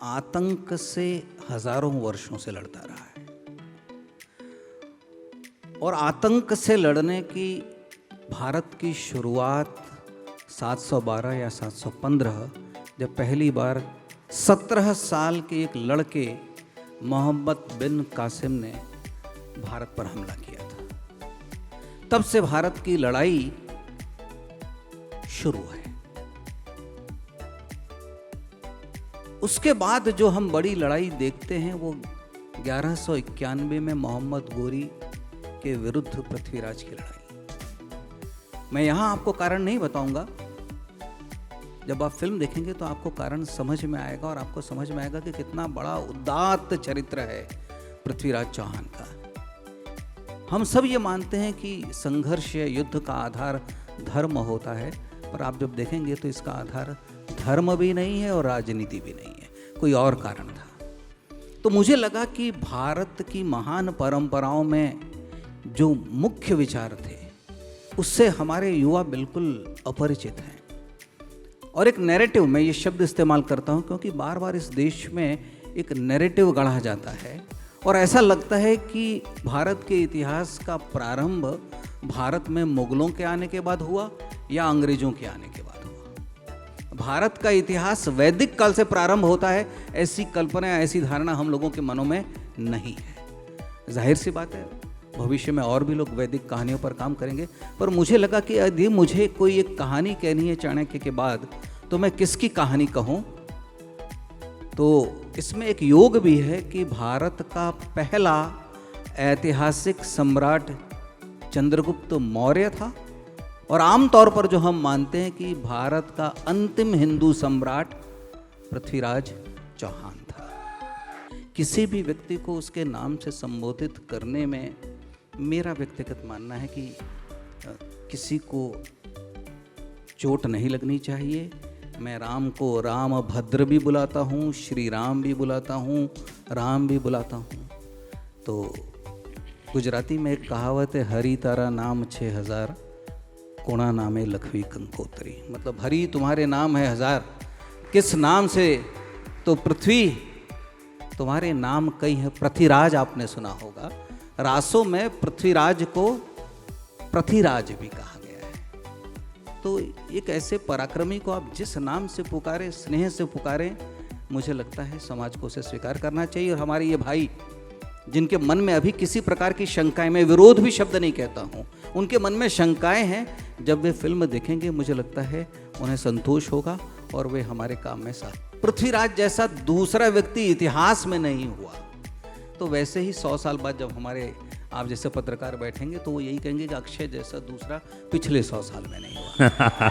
आतंक से हजारों वर्षों से लड़ता रहा है। और आतंक से लड़ने की भारत की शुरुआत 712 या 715 जब पहली बार 17 साल के एक लड़के मोहम्मद बिन कासिम ने भारत पर हमला किया था, तब से भारत की लड़ाई शुरू है। उसके बाद जो हम बड़ी लड़ाई देखते हैं वो 1191 में मोहम्मद गोरी के विरुद्ध पृथ्वीराज की लड़ाई। मैं यहाँ आपको कारण नहीं बताऊंगा, जब आप फिल्म देखेंगे तो आपको कारण समझ में आएगा और आपको समझ में आएगा कि कितना बड़ा उदात्त चरित्र है पृथ्वीराज चौहान का। हम सब ये मानते हैं कि संघर्ष या युद्ध का आधार धर्म होता है, पर आप जब देखेंगे तो इसका आधार धर्म भी नहीं है और राजनीति भी नहीं है, कोई और कारण था। तो मुझे लगा कि भारत की महान परंपराओं में जो मुख्य विचार थे उससे हमारे युवा बिल्कुल अपरिचित हैं। और एक नैरेटिव, मैं ये शब्द इस्तेमाल करता हूँ क्योंकि बार बार इस देश में एक नैरेटिव गढ़ा जाता है और ऐसा लगता है कि भारत के इतिहास का प्रारंभ भारत में मुगलों के आने के बाद हुआ या अंग्रेजों के आने के बाद हुआ। भारत का इतिहास वैदिक काल से प्रारंभ होता है, ऐसी कल्पना, ऐसी धारणा हम लोगों के मनों में नहीं है। जाहिर सी बात है, भविष्य में और भी लोग वैदिक कहानियों पर काम करेंगे, पर मुझे लगा कि यदि मुझे कोई एक कहानी कहनी है चाणक्य के बाद तो मैं किसकी कहानी कहूँ। तो इसमें एक योग भी है कि भारत का पहला ऐतिहासिक सम्राट चंद्रगुप्त मौर्य था और आमतौर पर जो हम मानते हैं कि भारत का अंतिम हिंदू सम्राट पृथ्वीराज चौहान था। किसी भी व्यक्ति को उसके नाम से संबोधित करने में मेरा व्यक्तिगत मानना है कि किसी को चोट नहीं लगनी चाहिए। मैं राम को राम भद्र भी बुलाता हूँ, श्री राम भी बुलाता हूँ, राम भी बुलाता हूँ। तो गुजराती में एक कहावत है, हरि तारा नाम 6000 कोणा नामे लखवी कंकोत्री। मतलब हरि तुम्हारे नाम है 1000, किस नाम से? तो पृथ्वी तुम्हारे नाम कई है। पृथ्वीराज आपने सुना होगा, रासों में पृथ्वीराज को पृथ्वीराज भी कहा गया है। तो एक ऐसे पराक्रमी को आप जिस नाम से पुकारें, स्नेह से पुकारें, मुझे लगता है समाज को उसे स्वीकार करना चाहिए। और हमारे ये भाई जिनके मन में अभी किसी प्रकार की शंकाएं, मैं विरोध भी शब्द नहीं कहता हूँ, उनके मन में शंकाएं हैं, जब वे फिल्म देखेंगे मुझे लगता है उन्हें संतोष होगा और वे हमारे काम में साथ। पृथ्वीराज जैसा दूसरा व्यक्ति इतिहास में नहीं हुआ, तो वैसे ही 100 साल बाद जब हमारे आप जैसे पत्रकार बैठेंगे तो वो यही कहेंगे कि अक्षय जैसा दूसरा पिछले 100 साल में नहीं हुआ।